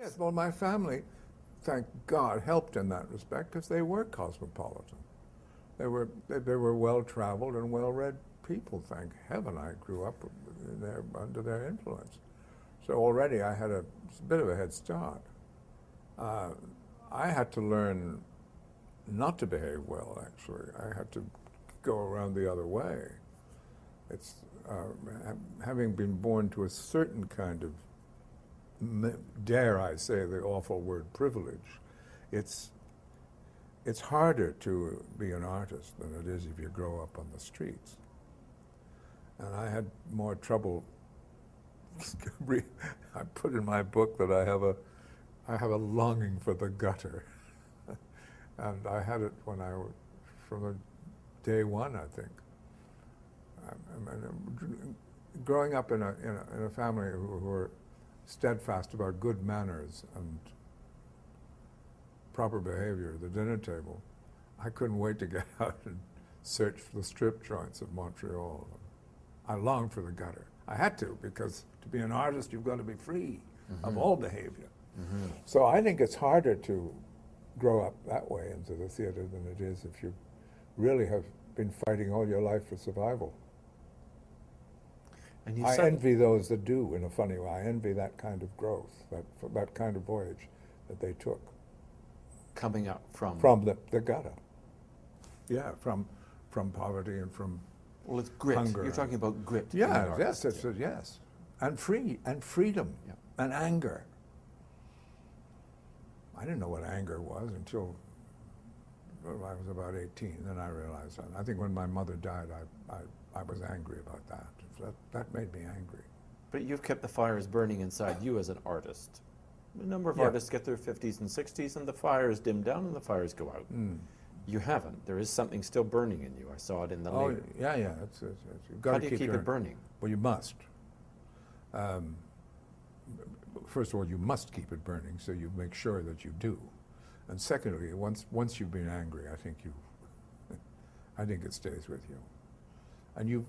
Yes, well, my family, thank God, helped in that respect because they were cosmopolitan. They were well-traveled and well-read people. Thank heaven I grew up under their influence. So already I had a bit of a head start. I had to learn not to behave well, actually. I had to go around the other way. It's having been born to a certain kind of, dare I say the awful word, privilege. It's harder to be an artist than it is if you grow up on the streets. And I had more trouble. I put in my book that I have a longing for the gutter. And I had it from day one, I think. Growing up in a family who were steadfast about good manners and proper behavior at the dinner table, I couldn't wait to get out and search for the strip joints of Montreal. I longed for the gutter. I had to, because to be an artist, you've got to be free of all behavior. So I think it's harder to grow up that way into the theater than it is if you really have been fighting all your life for survival. And I envy those that do, in a funny way. I envy that kind of growth, that kind of voyage that they took. Coming up from? From the gutter. Yeah, from poverty and from well, it's grit. Hunger. You're talking about grit. Yeah, yes, yes. And freedom, yeah. And anger. I didn't know what anger was until I was about 18. Then I realized that. I think when my mother died, I was angry about that. That made me angry. But you've kept the fires burning inside you as an artist. A number of artists get their 50s and 60s, and the fires dim down and the fires go out. You haven't. There is something still burning in you. I saw it in the Lear. Yeah. You've got How do you keep it burning? Well, you must. First of all, you must keep it burning, so you make sure that you do. And secondly, once you've been angry, I think it stays with you.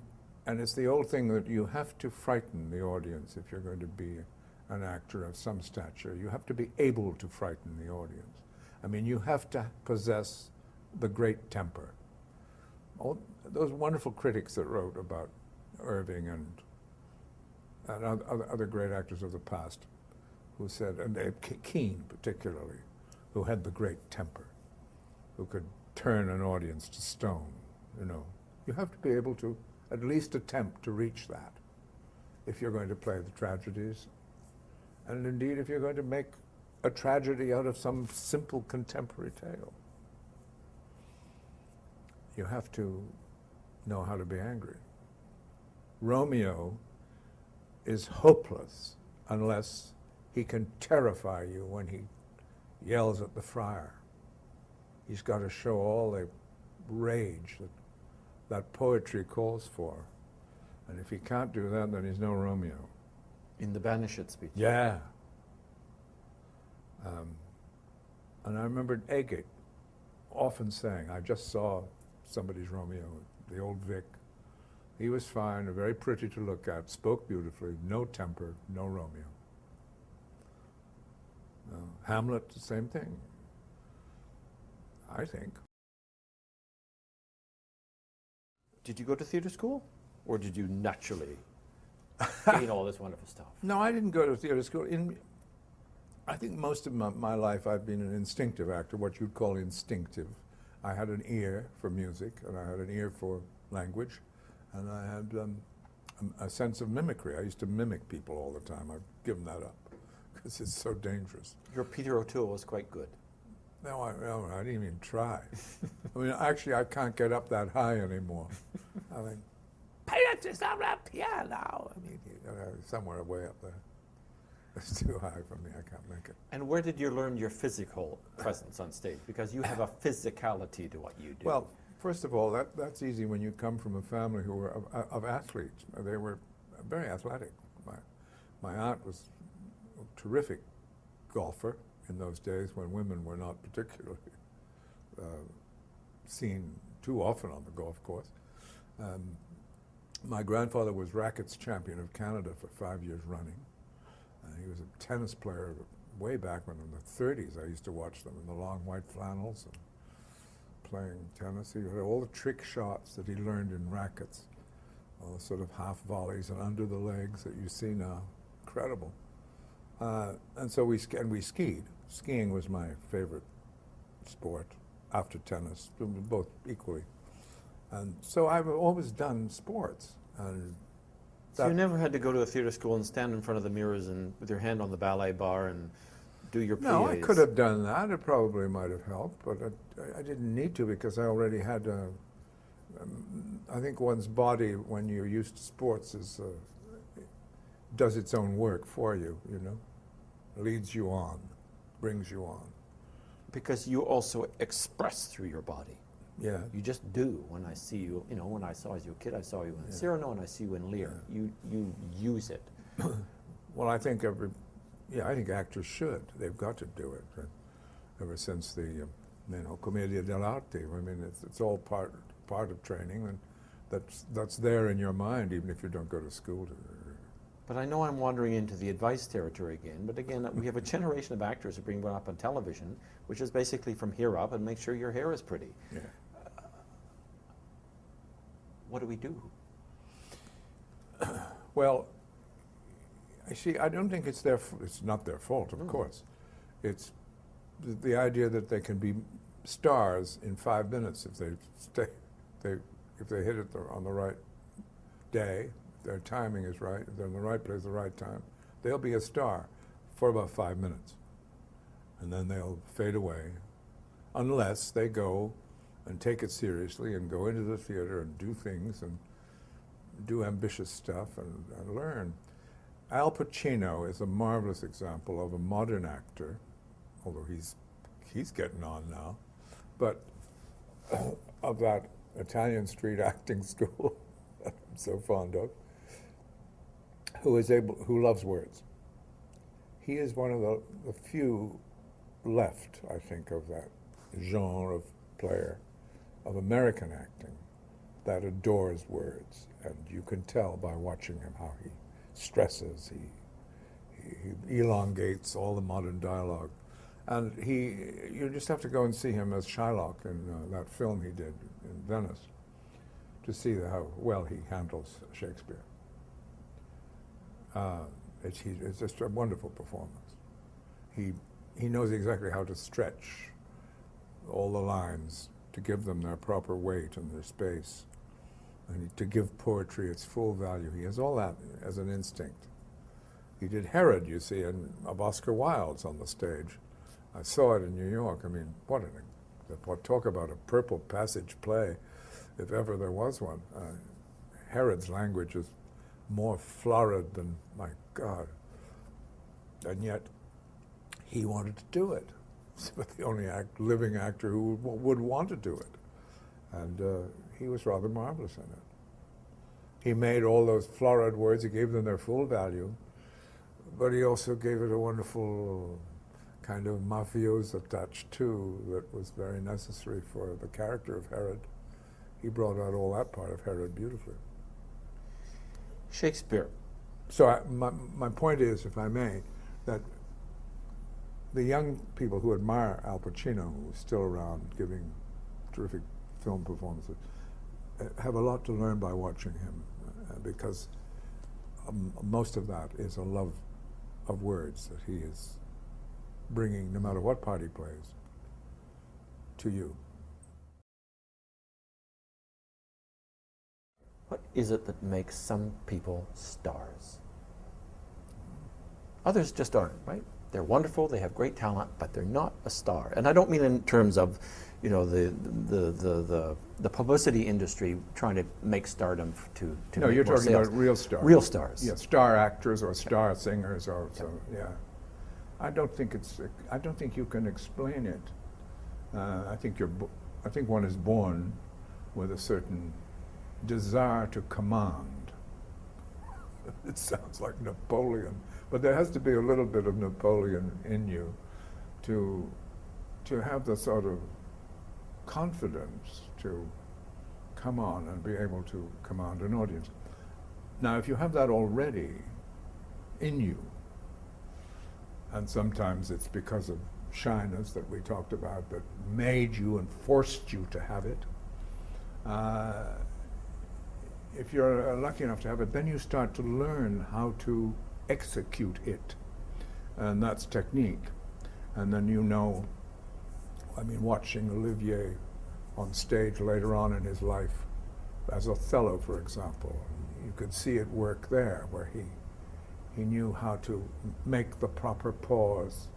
And it's the old thing that you have to frighten the audience if you're going to be an actor of some stature. You have to be able to frighten the audience. I mean, you have to possess the great temper. All those wonderful critics that wrote about Irving and other great actors of the past who said, and Keane particularly, who had the great temper, who could turn an audience to stone, you know. You have to be able to at least attempt to reach that if you're going to play the tragedies. And indeed, if you're going to make a tragedy out of some simple contemporary tale, you have to know how to be angry. Romeo is hopeless unless he can terrify you when he yells at the friar. He's got to show all the rage that poetry calls for. And if he can't do that, then he's no Romeo. In the Banishit speech. Yeah. And I remember Agate often saying, I just saw somebody's Romeo, the old Vic. He was fine, very pretty to look at, spoke beautifully, no temper, no Romeo. Hamlet, the same thing, I think. Did you go to theater school, or did you naturally gain all this wonderful stuff? No, I didn't go to theater school. I think most of my life I've been an instinctive actor, what you'd call instinctive. I had an ear for music, and I had an ear for language, and I had a sense of mimicry. I used to mimic people all the time. I've given that up because it's so dangerous. Your Peter O'Toole was quite good. No, I didn't even try. I mean, actually, I can't get up that high anymore. I mean, Peter's on the piano. I mean, somewhere way up there. It's too high for me. I can't make it. And where did you learn your physical presence on stage? Because you have a physicality to what you do. Well, first of all, that's easy when you come from a family who were of athletes. They were very athletic. My aunt was a terrific golfer in those days when women were not particularly seen too often on the golf course. My grandfather was rackets champion of Canada for 5 years running. He was a tennis player way back when in the 30s, I used to watch them in the long white flannels and playing tennis. He had all the trick shots that he learned in rackets, all the sort of half volleys and under the legs that you see now. Incredible. And so we skied. Skiing was my favorite sport after tennis, both equally. And so I've always done sports. And so you never had to go to a theater school and stand in front of the mirrors and with your hand on the ballet bar and do your plies? No, I could have done that. It probably might have helped, but I didn't need to because I already had I think one's body, when you're used to sports, does its own work for you, you know? Leads you on, brings you on. Because you also express through your body. Yeah. You just do. When I see you, you know, when I saw you a kid, I saw you in Cyrano and I see you in Lear. Yeah. You use it. Well, I think I think actors should. They've got to do it. Ever since the, Commedia dell'arte. I mean, it's all part of training, and that's there in your mind, even if you don't go to school. But I know I'm wandering into the advice territory again, but again, we have a generation of actors who bring one up on television, which is basically from here up and make sure your hair is pretty. Yeah. What do we do? Well, I don't think it's not their fault, of course. It's the idea that they can be stars in 5 minutes if they hit it on the right day. Their timing is right, if they're in the right place at the right time, they'll be a star for about 5 minutes. And then they'll fade away unless they go and take it seriously and go into the theater and do things and do ambitious stuff and learn. Al Pacino is a marvelous example of a modern actor, although he's getting on now, but of that Italian street acting school that I'm so fond of, who loves words. He is one of the few left, I think, of that genre of player, of American acting, that adores words. And you can tell by watching him how he stresses, he elongates all the modern dialogue. And you just have to go and see him as Shylock in that film he did in Venice to see how well he handles Shakespeare. It's just a wonderful performance. He knows exactly how to stretch all the lines to give them their proper weight and their space, and to give poetry its full value. He has all that as an instinct. He did Herod, you see, of Oscar Wilde's on the stage. I saw it in New York. I mean, talk about a purple passage play, if ever there was one. Herod's language is more florid than, my God. And yet, he wanted to do it. But the only living actor who would want to do it. And he was rather marvelous in it. He made all those florid words, he gave them their full value, but he also gave it a wonderful kind of mafiosa touch too that was very necessary for the character of Herod. He brought out all that part of Herod beautifully. Shakespeare. So my point is, if I may, that the young people who admire Al Pacino, who's still around giving terrific film performances, have a lot to learn by watching him, because most of that is a love of words that he is bringing, no matter what part he plays, to you. What is it that makes some people stars? Others just aren't, right? They're wonderful, they have great talent, but they're not a star. And I don't mean in terms of, you know, the publicity industry trying to make stardom to no, make you're more talking sales. about real stars. Real stars. Yeah, star actors or star singers or so. Yeah, I don't think you can explain it. I think one is born with a certain desire to command. It sounds like Napoleon, but there has to be a little bit of Napoleon in you to have the sort of confidence to come on and be able to command an audience. Now, if you have that already in you, And sometimes it's because of shyness that we talked about that made you and forced you to have it. If you're lucky enough to have it, then you start to learn how to execute it. And that's technique. And then you know, I mean, watching Olivier on stage later on in his life, as Othello, for example, you could see it work there, where he knew how to make the proper pause.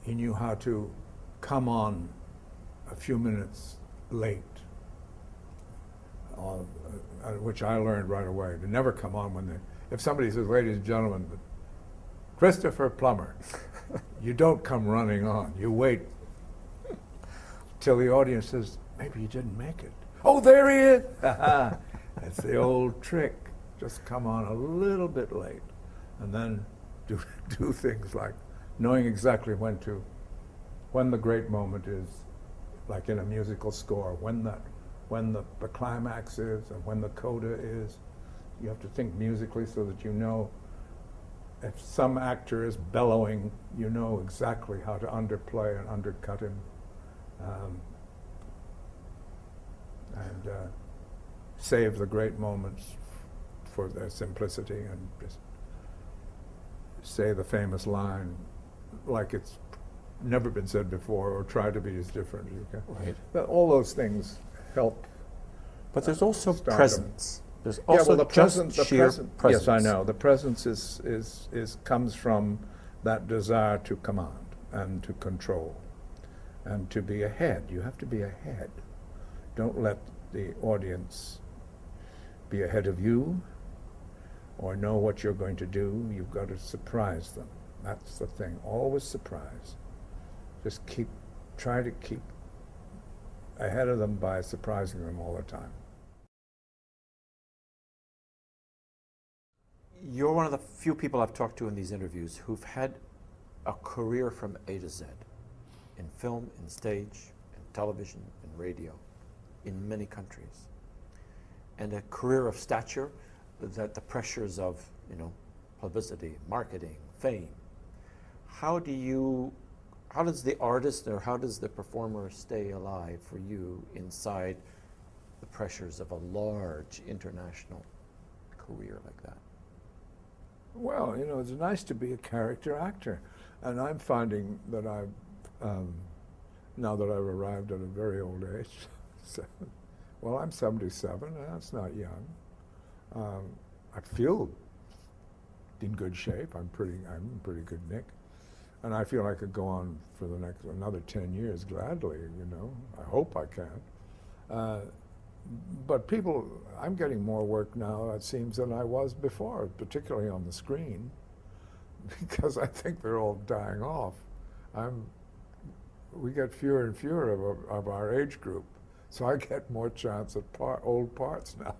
He knew how to come on a few minutes late, which I learned right away, to never come on when if somebody says, ladies and gentlemen, Christopher Plummer, you don't come running on. You wait till the audience says, maybe you didn't make it. Oh, there he is! That's the old trick. Just come on a little bit late, and then do things like knowing exactly when the great moment is, like in a musical score, when the climax is and when the coda is. You have to think musically so that you know if some actor is bellowing, you know exactly how to underplay and undercut him. And save the great moments for their simplicity and just say the famous line like it's never been said before or try to be as different as you can. Right. But all those things help. But there's also stardom. Presence. There's also the presence. presence. Yes, I know. The presence comes from that desire to command and to control and to be ahead. You have to be ahead. Don't let the audience be ahead of you or know what you're going to do. You've got to surprise them. That's the thing. Always surprise. Just try to keep ahead of them by surprising them all the time. You're one of the few people I've talked to in these interviews who've had a career from A to Z, in film, in stage, in television, in radio, in many countries, and a career of stature that the pressures of, publicity, marketing, fame. How does the artist or how does the performer stay alive for you inside the pressures of a large international career like that? Well, it's nice to be a character actor, and I'm finding that now that I've arrived at a very old age, I'm 77, and that's not young. I feel in good shape. I'm in pretty good nick, and I feel I could go on for another 10 years gladly. I hope I can. But I'm getting more work now, it seems, than I was before, particularly on the screen, because I think they're all dying off. We get fewer and fewer of our age group, so I get more chance at old parts now.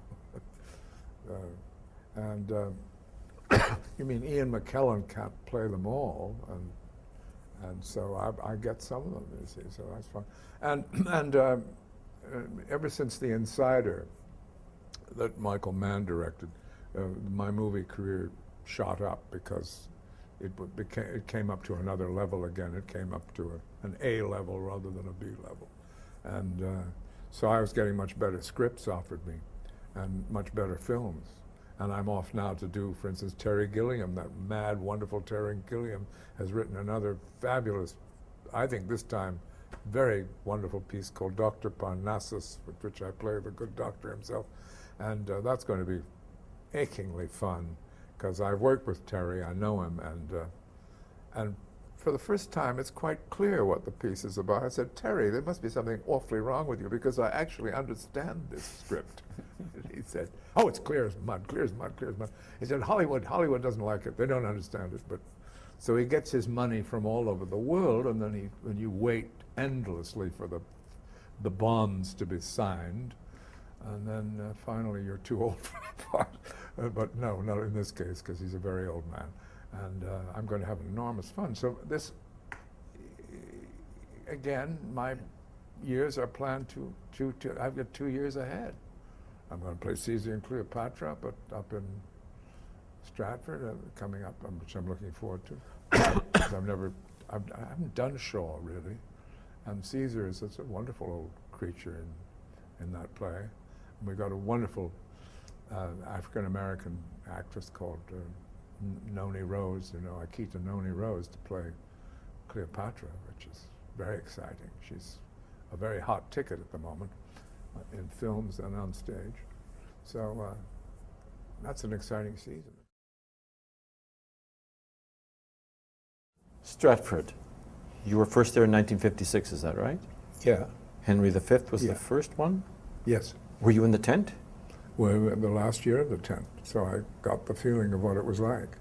You mean Ian McKellen can't play them all, and so I get some of them, you see, so that's fun. And ever since The Insider that Michael Mann directed, my movie career shot up because it came up to another level again. It came up to an A level rather than a B level. And so I was getting much better scripts offered me and much better films. And I'm off now to do, for instance, Terry Gilliam, that mad, wonderful Terry Gilliam has written another fabulous, I think this time, very wonderful piece called Dr. Parnassus, with which I play the good doctor himself. And that's going to be achingly fun, because I've worked with Terry, I know him, and for the first time it's quite clear what the piece is about. I said, Terry, there must be something awfully wrong with you, because I actually understand this script. He said, oh, it's clear as mud, clear as mud, clear as mud. He said, Hollywood doesn't like it, they don't understand it. But so he gets his money from all over the world, and then you wait endlessly for the bonds to be signed, and then finally you're too old for the part. But no, not in this case, because he's a very old man, and I'm going to have enormous fun. So this, again, my years are planned to I've got 2 years ahead. I'm going to play Caesar and Cleopatra up in Stratford coming up, which I'm looking forward to. 'Cause I haven't done Shaw really, and Caesar is such a wonderful old creature in that play. And we got a wonderful African American actress called Noni Rose, Akita Noni Rose, to play Cleopatra, which is very exciting. She's a very hot ticket at the moment in films and on stage. So that's an exciting season. Stratford, you were first there in 1956, is that right? Yeah. Henry V was Yeah. the first one? Yes. Were you in the tent? Well, the last year of the tent, so I got the feeling of what it was like.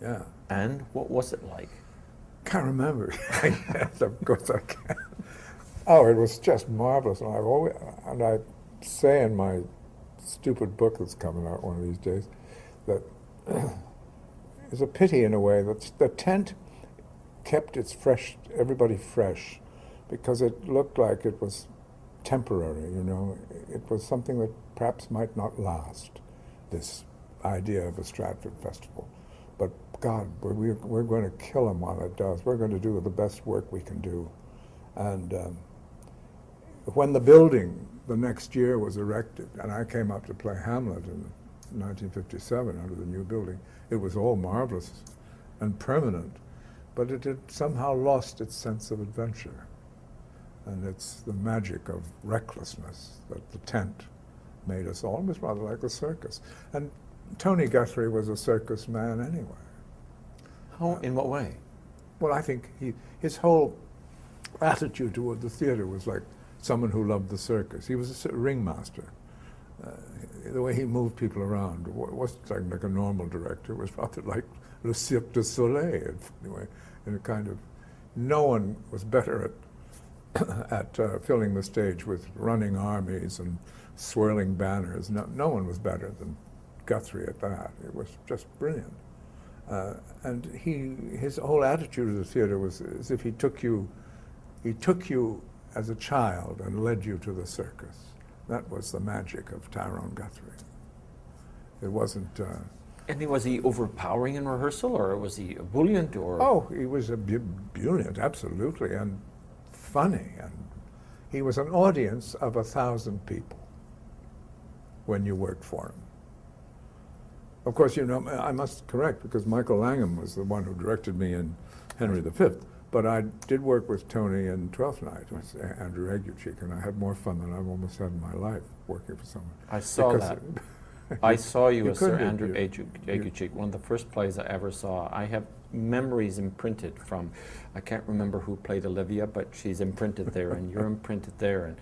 Yeah. And what was it like? Can't remember. Yes, of course I can. Oh, it was just marvelous, and I say in my stupid book that's coming out one of these days that it's a pity in a way that the tent kept everybody fresh, because it looked like it was temporary, It was something that perhaps might not last, this idea of a Stratford-Festival. But God, we're going to kill them while it does. We're going to do the best work we can do. And when the building the next year was erected, and I came up to play Hamlet in 1957 under the new building, it was all marvelous and permanent, but it had somehow lost its sense of adventure. And it's the magic of recklessness that the tent made us all. It was rather like a circus. And Tony Guthrie was a circus man anyway. How, in what way? Well, I think his whole attitude toward the theater was like someone who loved the circus. He was a ringmaster. The way he moved people around wasn't like a normal director. It was rather like Le Cirque du Soleil, anyway, in a kind of, no one was better at filling the stage with running armies and swirling banners. No one was better than Guthrie at that. It was just brilliant. And his whole attitude of the theater was as if he took you as a child and led you to the circus. That was the magic of Tyrone Guthrie. It wasn't... And was he overpowering in rehearsal, or was he ebullient, or...? Oh, he was ebullient, absolutely, and funny. And he was an audience of 1,000 people when you worked for him. Of course, I must correct, because Michael Langham was the one who directed me in Henry V, but I did work with Tony in Twelfth Night with Andrew Aguecheek, and I had more fun than I've almost had in my life working for someone. I saw that. I saw you as Sir Andrew you. Aguecheek, one of the first plays I ever saw. I have memories imprinted from, I can't remember who played Olivia, but she's imprinted there, and you're imprinted there. And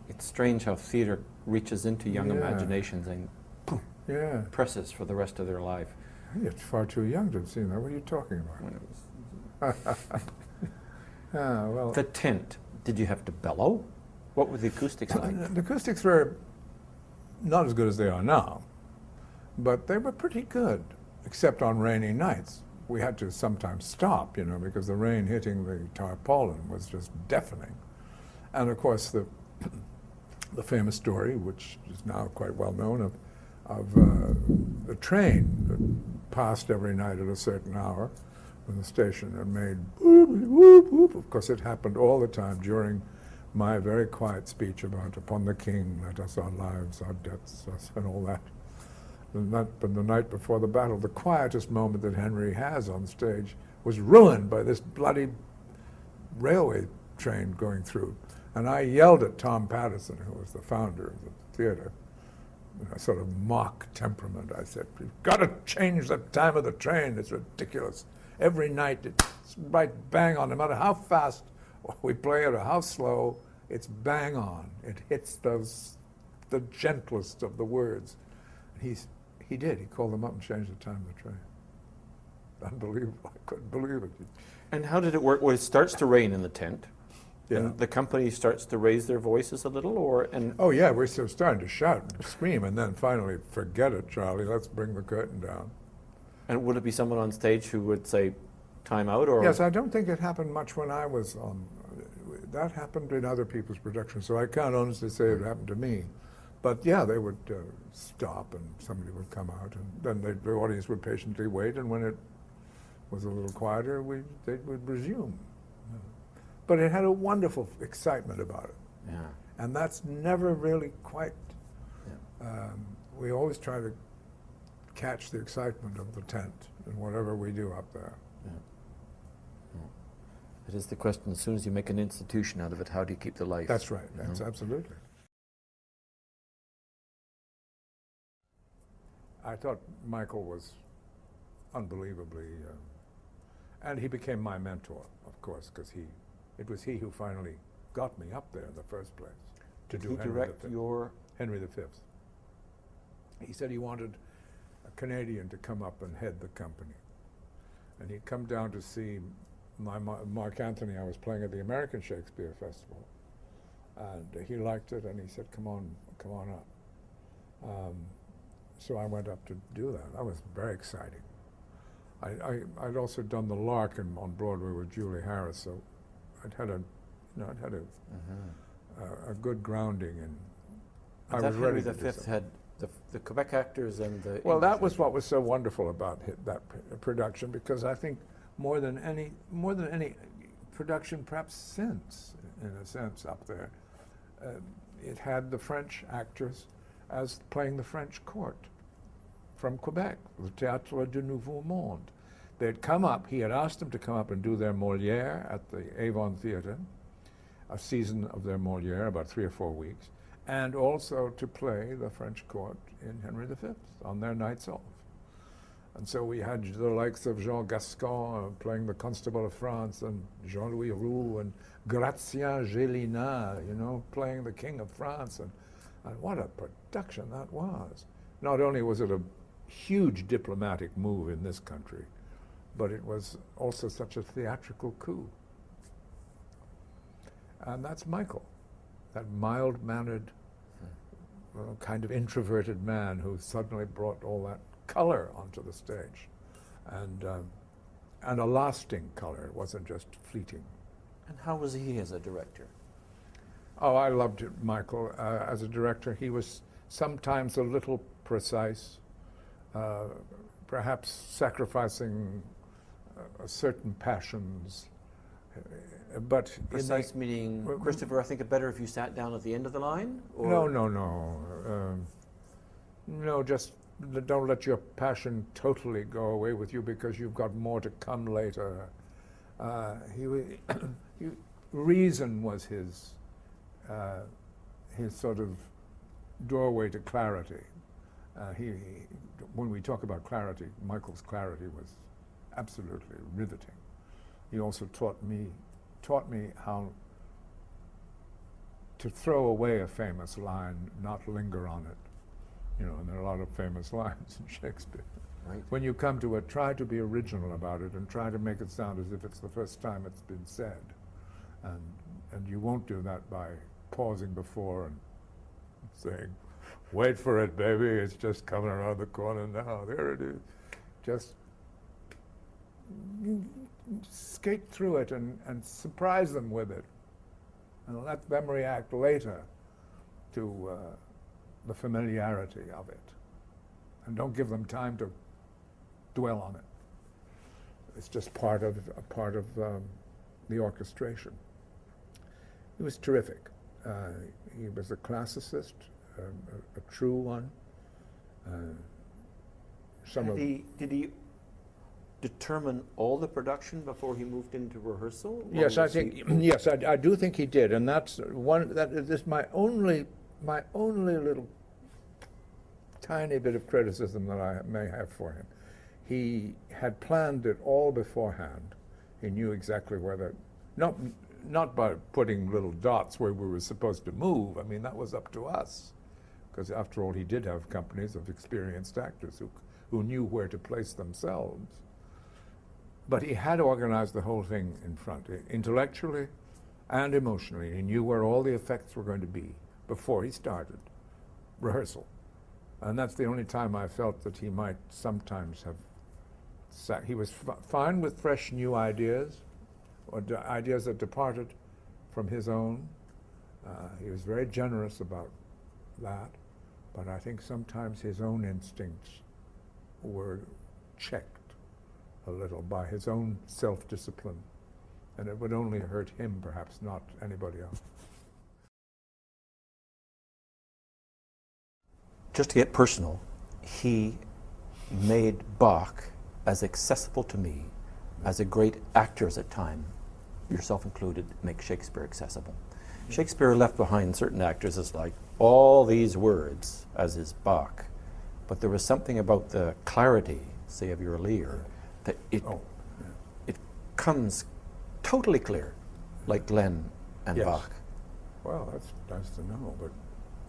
it's strange how theater reaches into young imaginations and presses for the rest of their life. You're far too young to have seen that. What are you talking about? Well, the tent, did you have to bellow? What were the acoustics like? The acoustics were not as good as they are now, but they were pretty good, except on rainy nights. We had to sometimes stop, because the rain hitting the tarpaulin was just deafening. And of course, the famous story, which is now quite well known, of the train that passed every night at a certain hour from the station and made whoop, whoop, whoop. Of course, it happened all the time during my very quiet speech about upon the king, let us our lives, our debts, and all that. But the night before the battle, the quietest moment that Henry has on stage was ruined by this bloody railway train going through. And I yelled at Tom Patterson, who was the founder of the theater, in a sort of mock temperament. I said, "We've got to change the time of the train. It's ridiculous. Every night it's right bang on, no matter how fast we play it or how slow, it's bang on. It hits the gentlest of the words." He did. He called them up and changed the time of the train. Unbelievable. I couldn't believe it. And how did it work? Well, it starts to rain in the tent. Yeah. And the company starts to raise their voices a little, Oh yeah, we're still starting to shout and scream, and then finally, forget it, Charlie, let's bring the curtain down. And would it be someone on stage who would say, time out, or? Yes, I don't think it happened much when I was on. That happened in other people's productions, so I can't honestly say it happened to me. But yeah, they would stop and somebody would come out, and then the audience would patiently wait, and when it was a little quieter, they would resume. But it had a wonderful excitement about it. Yeah. And that's never really quite, Yeah. We always try to catch the excitement of the tent in whatever we do up there. Yeah. Yeah. It is the question, as soon as you make an institution out of it, how do you keep the life? That's right, that's absolutely. I thought Michael was unbelievably, and he became my mentor, of course, because it was he who finally got me up there in the first place to do Henry V. He said he wanted a Canadian to come up and head the company. And he'd come down to see Mark Anthony. I was playing at the American Shakespeare Festival. And he liked it, and he said, come on up. So I went up to do that. That was very exciting. I'd also done The Lark on Broadway with Julie Harris, so I'd had a good grounding, and I was ready to do Henry V had the Quebec actors and the Well, that was what was so wonderful about that production, because I think more than any production perhaps since, in a sense, up there, it had the French actors as playing the French court from Quebec, the Théâtre du Nouveau Monde. They'd come up, he had asked them to come up and do their Molière at the Avon Theatre, a season of their Molière, about 3 or 4 weeks, and also to play the French court in Henry V on their nights off. And so we had the likes of Jean Gascon playing the Constable of France, and Jean-Louis Roux and Gratien Gélinas, playing the King of France. And what a production that was. Not only was it a huge diplomatic move in this country, but it was also such a theatrical coup. And that's Michael, that mild-mannered, kind of introverted man who suddenly brought all that color onto the stage, and a lasting color. It wasn't just fleeting. And how was he as a director? Oh, I loved Michael as a director. He was sometimes a little precise, perhaps sacrificing certain passions. But precise meaning, Christopher, I think it better if you sat down at the end of the line? Or? No, just don't let your passion totally go away with you, because you've got more to come later. Reason was his sort of doorway to clarity. When we talk about clarity, Michael's clarity was absolutely riveting. He also taught me how to throw away a famous line, not linger on it. And there are a lot of famous lines in Shakespeare. Right. When you come to it, try to be original about it and try to make it sound as if it's the first time it's been said. And you won't do that by pausing before and saying, wait for it, baby, it's just coming around the corner now. There it is. Just skate through it and surprise them with it, and let them react later to the familiarity of it, and don't give them time to dwell on it. It's just part of the orchestration. He was terrific. He was a classicist, a true one. Did he determine all the production before he moved into rehearsal? Yes, I do think he did, and that's one. That is my only little tiny bit of criticism that I may have for him. He had planned it all beforehand. He knew exactly where not by putting little dots where we were supposed to move. I mean, that was up to us, because after all, he did have companies of experienced actors who knew where to place themselves. But he had organized the whole thing in front, intellectually and emotionally. He knew where all the effects were going to be before he started rehearsal. And that's the only time I felt that he might sometimes have he was fine with fresh new ideas, or ideas that departed from his own. He was very generous about that. but I think sometimes his own instincts were checked a little by his own self-discipline, and it would only hurt him, perhaps, not anybody else. Just to get personal, he made Bach as accessible to me as a great actors at time, yourself included, make Shakespeare accessible. Shakespeare left behind certain actors as like all these words, as is Bach, but there was something about the clarity, say, of your Lear, that it comes totally clear, like Glenn and Yes. Bach. Well, that's nice to know, but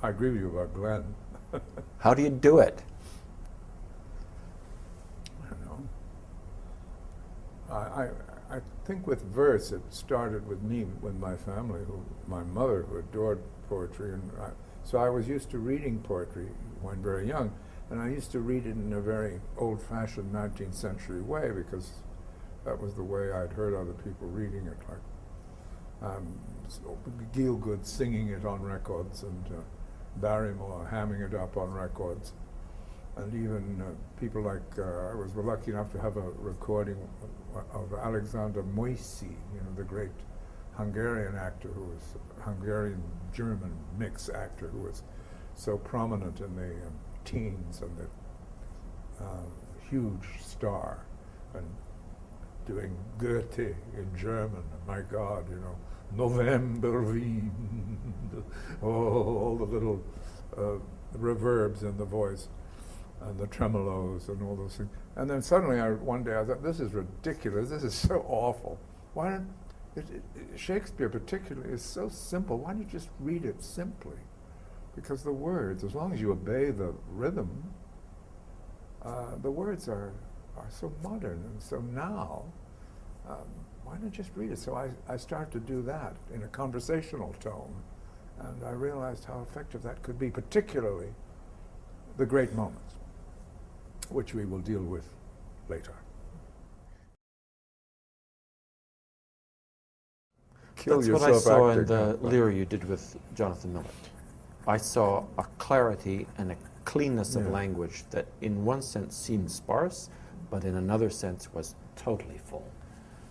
I agree with you about Glenn. How do you do it? I don't know. I think with verse, it started with me, with my family, my mother, who adored poetry, and so I was used to reading poetry when very young, and I used to read it in a very old-fashioned 19th century way, because that was the way I'd heard other people reading it, like Gielgud singing it on records, and Barrymore hamming it up on records, and even people like, I was lucky enough to have a recording of Alexander Moisy, the great Hungarian actor who was Hungarian-German mix actor who was so prominent in the teens and the huge star, and doing Goethe in German, my God, November Wind, all the little reverbs in the voice, and the tremolos and all those things. And then suddenly, one day I thought, this is ridiculous, this is so awful. Why don't, Shakespeare particularly is so simple, why don't you just read it simply? Because the words, as long as you obey the rhythm, the words are so modern and so now. Why not just read it? So I started to do that in a conversational tone, and I realized how effective that could be, particularly the great moments, which we will deal with later. That's what I saw in the Lear you did with Jonathan Miller. I saw a clarity and a cleanness of language that in one sense seemed sparse, but in another sense was totally full.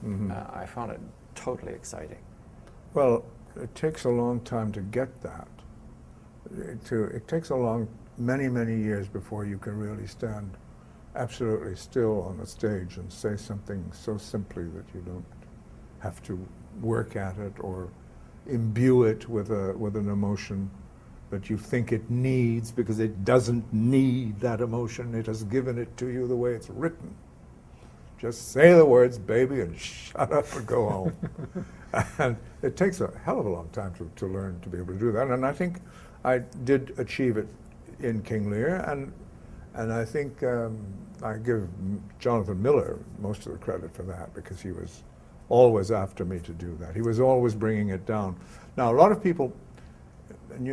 Mm-hmm. I found it totally exciting. Well, it takes a long time to get that. It takes many, many years before you can really stand absolutely still on a stage and say something so simply that you don't have to work at it or imbue it with an emotion that you think it needs, because it doesn't need that emotion. It has given it to you the way it's written. Just say the words, baby, and shut up and go home. And it takes a hell of a long time to learn to be able to do that. And I think I did achieve it in King Lear, and I think I give Jonathan Miller most of the credit for that, because he was always after me to do that. He was always bringing it down. Now, a lot of people,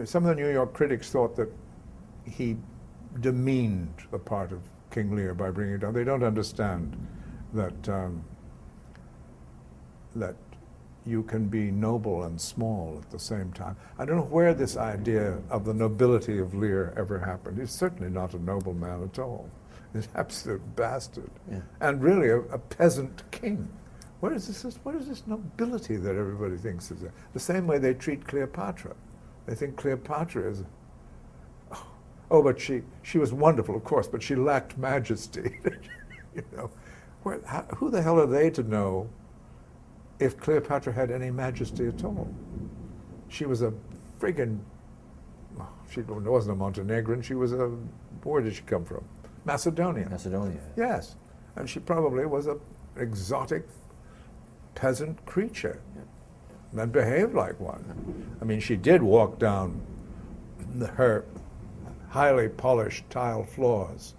some of the New York critics thought that he demeaned the part of King Lear by bringing it down. They don't understand that that you can be noble and small at the same time. I don't know where this idea of the nobility of Lear ever happened. He's certainly not a noble man at all. He's an absolute bastard, and really a peasant king. What is this nobility that everybody thinks is there? The same way they treat Cleopatra. They think Cleopatra is, but she was wonderful, of course, but she lacked majesty. Who the hell are they to know if Cleopatra had any majesty at all? She was a friggin', she wasn't a Montenegrin, she was where did she come from? Macedonia. Macedonia. Yes, and she probably was an exotic peasant creature and behaved like one. I mean, she did walk down her highly polished tile floors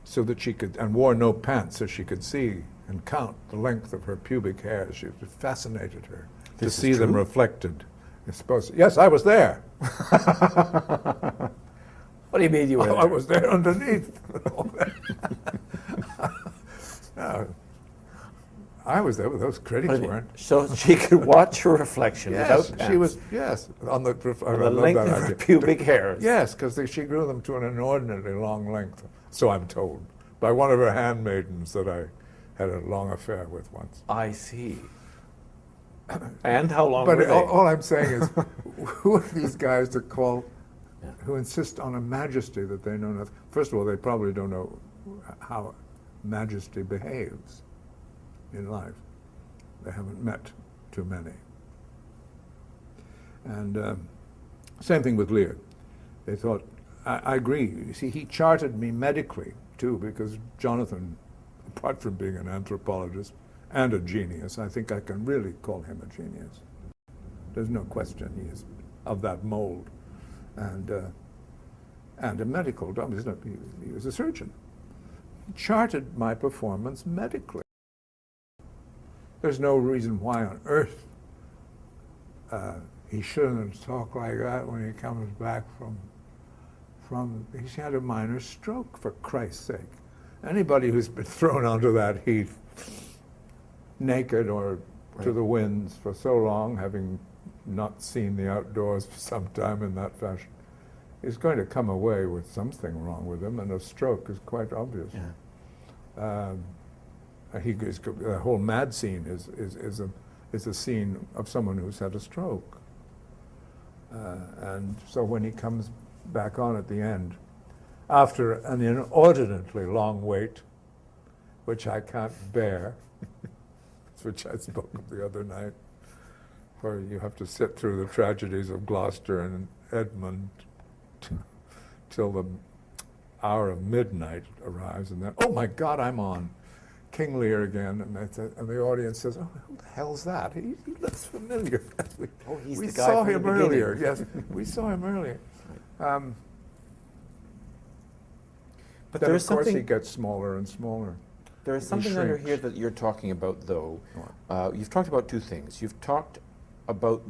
so that she could, and wore no pants so she could see and count the length of her pubic hairs. It fascinated her to see them reflected. Yes, I was there. What do you mean you were there? I was there underneath. I was there, but those critics weren't. So she could watch her reflection Yes, without pants. she was, on the, On the length of her pubic hairs. Yes, because she grew them to an inordinately long length, so I'm told, by one of her handmaidens that I had a long affair with once. I see. And how long But were they? all I'm saying is, who are these guys to call, who insist on a majesty that they know nothing? First of all, they probably don't know how majesty behaves in life. They haven't met too many. And same thing with Lear. They thought, I agree. You see, he charted me medically, too, because Jonathan, apart from being an anthropologist and a genius, I think I can really call him a genius. There's no question he is of that mold. And a medical doctor. He was a surgeon. He charted my performance medically. There's no reason why on earth he shouldn't talk like that when he comes back from he's had a minor stroke, for Christ's sake. Anybody who's been thrown onto that heath naked or to the winds for so long, having not seen the outdoors for some time in that fashion, is going to come away with something wrong with him, and a stroke is quite obvious. Yeah. The whole mad scene is a scene of someone who's had a stroke. And so when he comes back on at the end, after an inordinately long wait, which I can't bear, which I spoke of the other night, where you have to sit through the tragedies of Gloucester and Edmund till the hour of midnight arrives, and then, oh my God, I'm on King Lear again, and the audience says, "Oh, who the hell's that? He looks familiar." He's we the guy saw from him the earlier. beginning. Yes, we saw him earlier. But then, there's of course, something. he gets smaller and smaller. There is He something under shrinks. here that you're talking about, though. You've talked about two things. You've talked about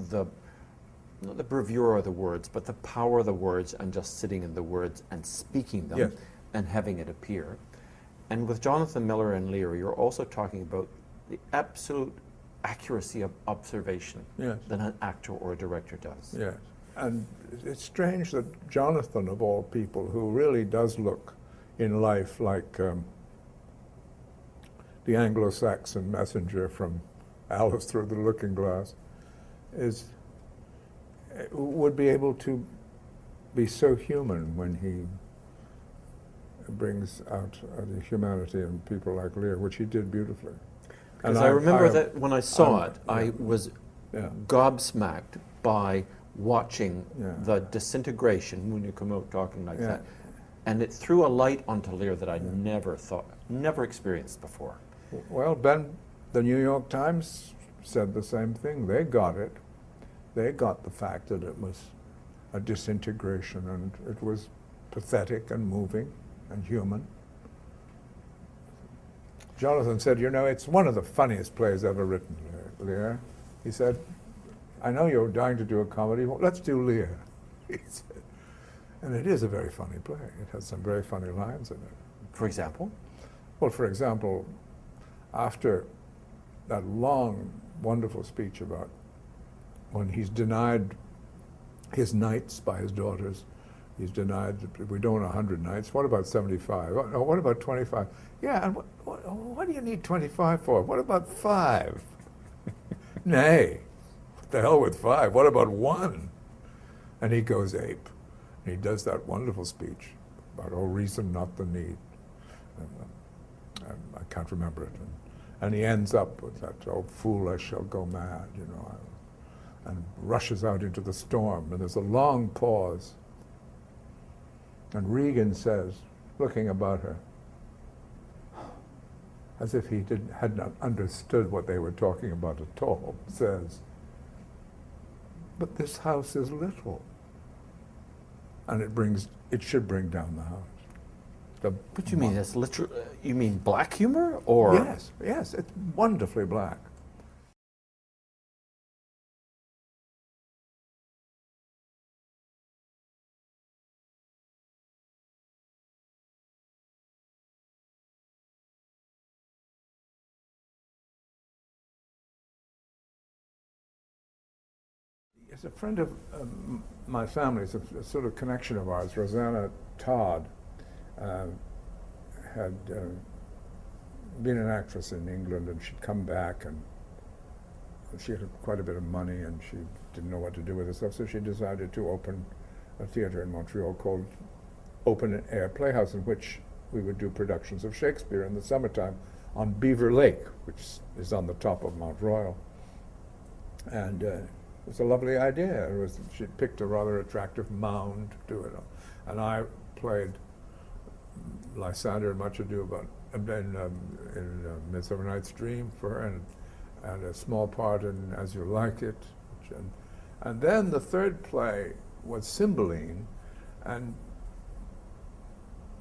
not the bravura of the words, but the power of the words and just sitting in the words and speaking them Yes. and having it appear. And with Jonathan Miller and Lear, you're also talking about the absolute accuracy of observation Yes. that an actor or a director does. Yes, and it's strange that Jonathan, of all people, who really does look in life like the Anglo-Saxon messenger from Alice Through the Looking Glass, would be able to be so human when he brings out the humanity in people like Lear, which he did beautifully. Because I remember that when I saw it, I was Yeah. gobsmacked by watching Yeah. the disintegration when you come out talking like Yeah. that. And it threw a light onto Lear that I'd never experienced before. Well, the New York Times said the same thing. They got it. They got the fact that it was a disintegration, and it was pathetic and moving and human. Jonathan said, it's one of the funniest plays ever written, Lear. He said, I know you're dying to do a comedy. Well, let's do Lear. He said. And it is a very funny play. It has some very funny lines in it. For example? Well, for example, after that long, wonderful speech about when he's denied his knights by his daughters, he's denied, we don't want 100 knights, what about 75? Oh, what about 25? Yeah, and what do you need 25 for? What about 5? Nay, what the hell with 5? What about 1? And he goes ape. And he does that wonderful speech about, oh, reason, not the need. And I can't remember it. And he ends up with that, oh, fool, I shall go mad, and rushes out into the storm. And there's a long pause. And Regan says, looking about her, as if he had not understood what they were talking about at all, says, but this house is little. And it should bring down the house. What do you mean? That's literal. You mean black humor, or? Yes, it's wonderfully black. is a friend of my family's, a sort of connection of ours. Rosanna Todd had been an actress in England, and she'd come back, and she had quite a bit of money, and she didn't know what to do with herself, so she decided to open a theatre in Montreal called Open Air Playhouse, in which we would do productions of Shakespeare in the summertime on Beaver Lake, which is on the top of Mount Royal. And it was a lovely idea. She picked a rather attractive mound to do it on. And I played Lysander in Much Ado About, in Midsummer Night's Dream for her, and a small part in As You Like It. And then the third play was Cymbeline, and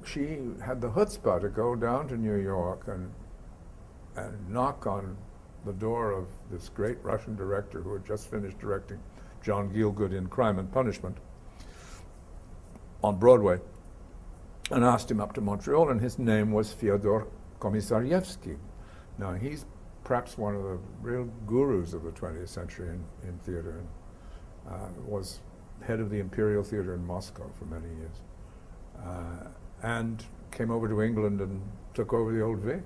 she had the chutzpah to go down to New York and knock on the door of this great Russian director who had just finished directing John Gielgud in Crime and Punishment on Broadway, and asked him up to Montreal, and his name was Fyodor Komisarjhevsky. Now, he's perhaps one of the real gurus of the 20th century in theater, and was head of the Imperial Theater in Moscow for many years, and came over to England and took over the Old Vic,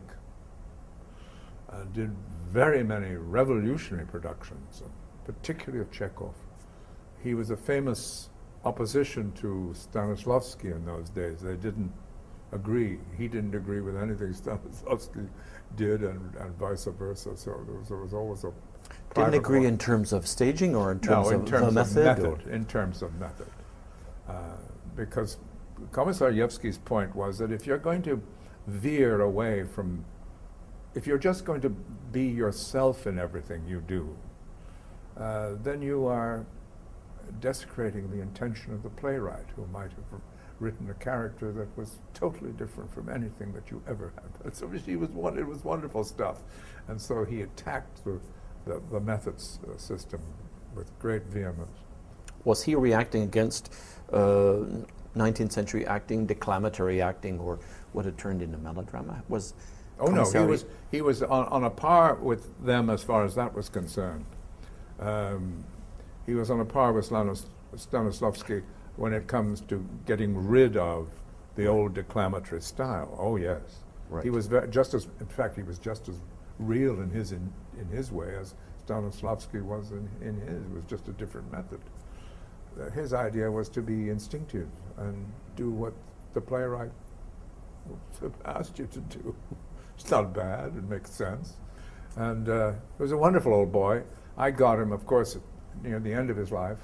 and did very many revolutionary productions, particularly of Chekhov. He was a famous opposition to Stanislavski in those days. They didn't agree. He didn't agree with anything Stanislavski did, and vice versa. So there was always a didn't agree in terms of staging or in terms of the method? In terms of method. Because Komisarjevsky's point was that if you're going to veer away from, if you're just going to be yourself in everything you do, then you are desecrating the intention of the playwright, who might have written a character that was totally different from anything that you ever had. So it was wonderful stuff. And so he attacked the methods system with great vehemence. Was he reacting against 19th century acting, declamatory acting, or what had turned into melodrama? Oh no, he was on a par with them as far as that was concerned. He was on a par with Stanislavski when it comes to getting rid of the old declamatory style. Oh yes, right. He was just as, in fact, he was just as real in his way as Stanislavski was in his. It was just a different method. His idea was to be instinctive and do what the playwright asked you to do. It's not bad, it makes sense. And he was a wonderful old boy. I got him, of course, near the end of his life,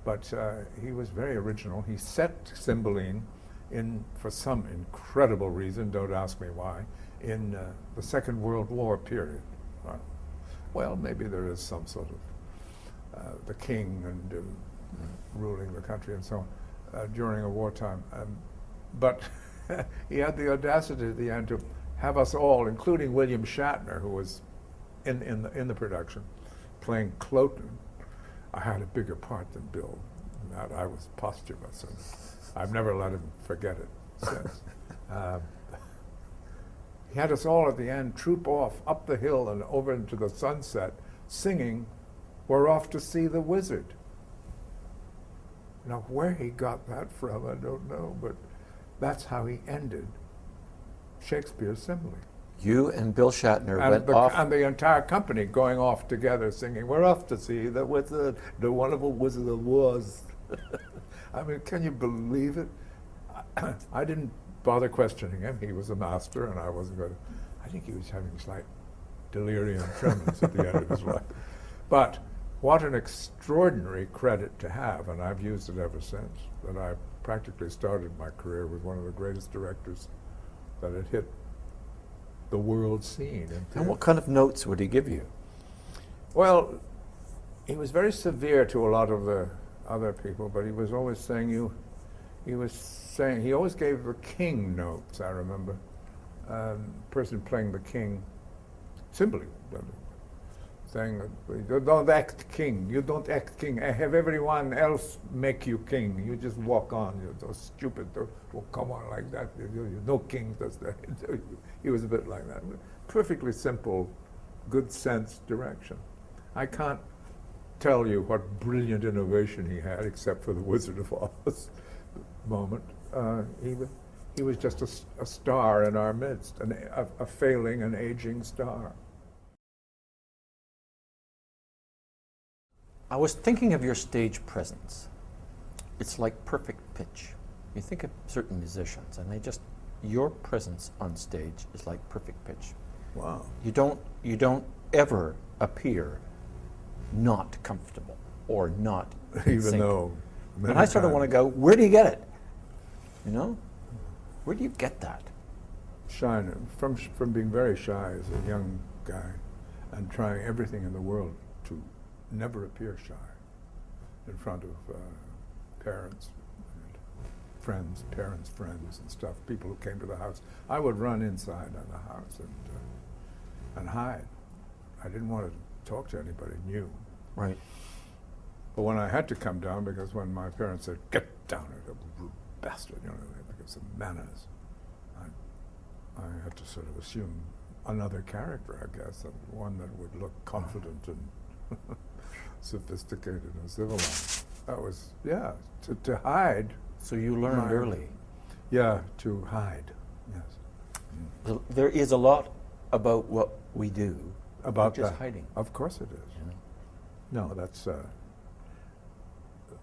but he was very original. He set Cymbeline in, for some incredible reason, don't ask me why, in the Second World War period. Well, maybe there is some sort of the king and ruling the country and so on during a wartime. But he had the audacity at the end to have us all, including William Shatner, who was in the production, playing Cloten. I had a bigger part than Bill. In that I was posthumous, and I've never let him forget it since. He had us all at the end troop off up the hill and over into the sunset, singing, "We're off to see the wizard." Now, where he got that from, I don't know, but that's how he ended Shakespeare's Cymbeline. You and Bill Shatner went off. And the entire company going off together singing, "We're off to see the wizard, the wonderful Wizard of Oz." I mean, can you believe it? I didn't bother questioning him. He was a master, and I wasn't going to. I think he was having slight delirium tremens at the end of his life. But what an extraordinary credit to have, and I've used it ever since, that I practically started my career with one of the greatest directors that had hit the world scene. And what kind of notes would he give you? Well, he was very severe to a lot of the other people, but he was always saying he always gave the king notes, I remember. Person playing the king, simply saying, "You don't act king, you don't act king, I have everyone else make you king, you just walk on, you're so stupid, don't come on like that, no king does that." He was a bit like that. Perfectly simple, good sense direction. I can't tell you what brilliant innovation he had, except for the Wizard of Oz moment. He was just a star in our midst, a failing and aging star. I was thinking of your stage presence. It's like perfect pitch. You think of certain musicians, and your presence on stage is like perfect pitch. Wow. You don't ever appear not comfortable or not in Even sync. though And I sort of want to go, where do you get it? You know? Where do you get that? Shyness, from being very shy as a young guy and trying everything in the world to never appear shy in front of parents, friends and stuff, people who came to the house. I would run inside of the house and hide. I didn't want to talk to anybody new. Right. But when I had to come down, because when my parents said, "Get down, you rude bastard," you know, because of manners, I had to sort of assume another character, I guess, one that would look confident and sophisticated and civilized. That was, yeah, to hide. So you learned early. Yeah, to hide, yes. There is a lot about what we do About just that. hiding. Of course it is. You know? No,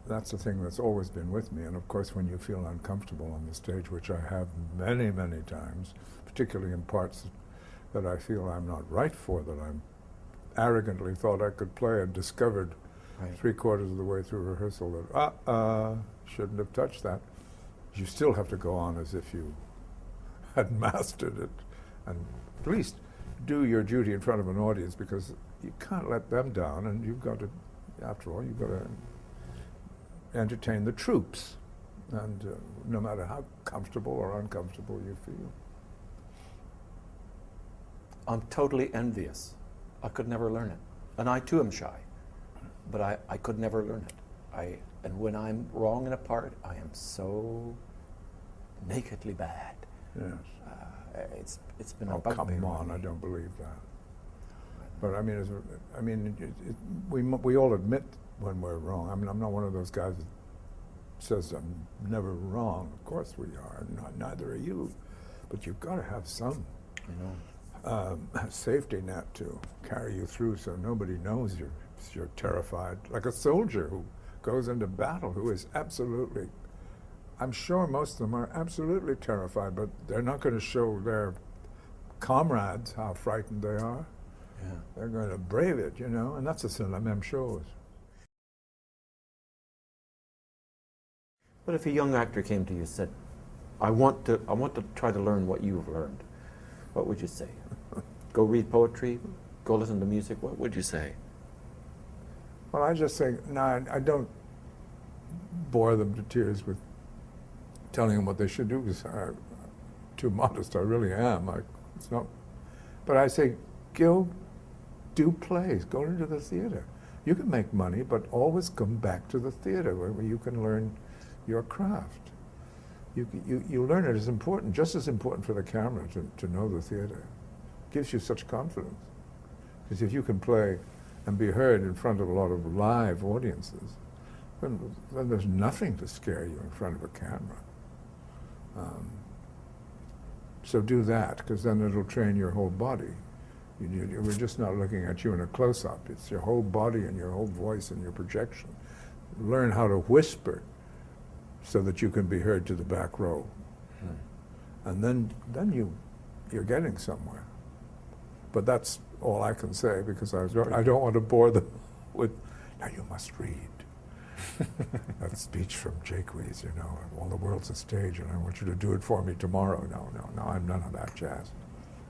that's the thing that's always been with me. And of course, when you feel uncomfortable on the stage, which I have many, many times, particularly in parts that I feel I'm not right for, that I'm arrogantly thought I could play and discovered Right. 3/4 of the way through rehearsal that, shouldn't have touched that. You still have to go on as if you had mastered it, and at least do your duty in front of an audience, because you can't let them down, and you've got to, after all, you've got to entertain the troops, and no matter how comfortable or uncomfortable you feel. I'm totally envious. I could never learn it. And I too am shy. But I could never learn it. And when I'm wrong in a part, I am so nakedly bad. Yes. It's been a Oh, bugbear. come on! really. I don't believe that. But I mean, we all admit when we're wrong. I mean, I'm not one of those guys that says I'm never wrong. Of course we are. Neither are you. But you've got to have some safety net to carry you through, so nobody knows you're terrified. Like a soldier who goes into battle, who is absolutely. I'm sure most of them are absolutely terrified, but they're not going to show their comrades how frightened they are. Yeah. They're going to brave it, you know, and that's what cinema shows. But if a young actor came to you and said, I want to try to learn what you've learned, what would you say? Go read poetry? Go listen to music? What would you say? Well, I just say, no, I don't bore them to tears with telling them what they should do, because I'm too modest. I really am. It's not. But I say, go do plays. Go into the theater. You can make money, but always come back to the theater where you can learn your craft. You learn it is important, just as important for the camera to know the theater. It gives you such confidence. Because if you can play and be heard in front of a lot of live audiences, then there's nothing to scare you in front of a camera. So do that, because then it'll train your whole body. We're just not looking at you in a close-up. It's your whole body and your whole voice and your projection. Learn how to whisper so that you can be heard to the back row. And then you're getting somewhere. But that's all I can say, because I don't want to bore them with, now you must read. That speech from Jaques, you know, all the world's a stage and I want you to do it for me tomorrow. No, I'm none of that jazz.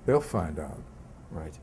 They'll find out. Right.